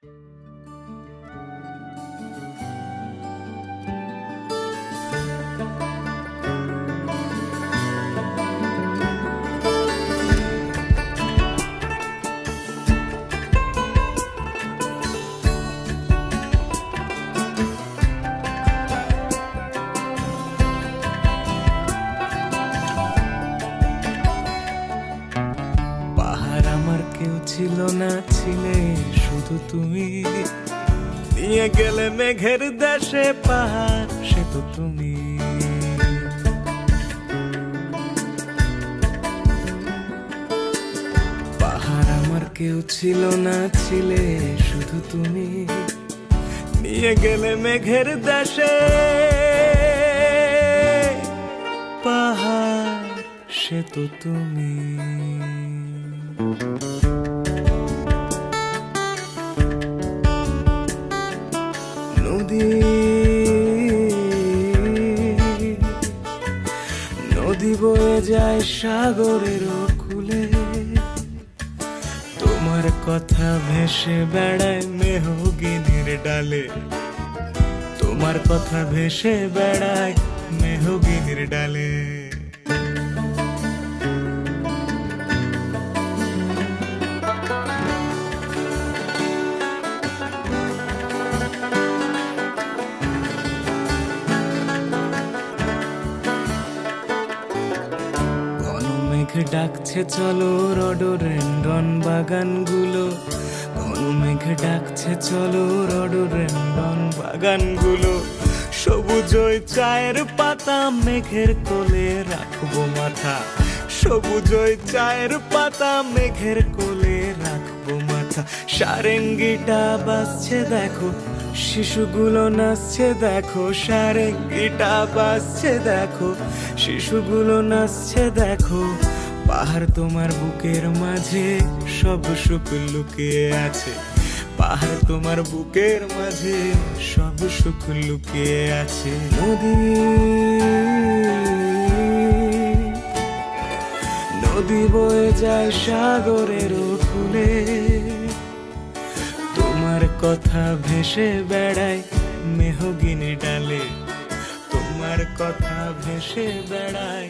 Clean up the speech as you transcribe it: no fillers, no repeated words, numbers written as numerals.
পাহাড় আমার কেউ ছিল না, ছিলে শুধু তুমি। নিয়ে গেলে মেঘের দেশে, পাহাড় সে তো তুমি। পাহাড় আমার কেউ ছিল না, ছিলে শুধু তুমি। নিয়ে গেলে মেঘের দেশে, পাহাড় সে তো তুমি। নদী নদী বয়ে যায় সাগরের কূলে, তোমার কথা ভেসে বেড়ায় মেহগিনির ডালে। তোমার কথা ভেসে বেড়ায় মেহগিনির ডালে। মেঘ ডাকছে চলো রডোডেনড্রন বাগানগুলো। ঘন মেঘ ডাকছে চলো রডোডেনড্রন বাগানগুলো। সবুজই চায়ের পাতা মেঘের কোলে রাখবো মাথা। সবুজই চায়ের পাতা মেঘের কোলে রাখবো মাথা। সারেঙ্গিটা বাজছে দেখো, শিশুগুলো নাচছে দেখো। সারেঙ্গিটা বাজছে দেখো, শিশুগুলো নাচছে দেখো। পাহাড় তোমার বুকের মাঝে সব সুখ লুকিয়ে আছে। পাহাড় তোমার বুকের মাঝে সব সুখ লুকিয়ে আছে। নদী নদী বয়ে যায় সাগরের কূলে, তোমার কথা ভেসে বেড়ায় মেহগিনি ডালে। তোমার কথা ভেসে বেড়ায়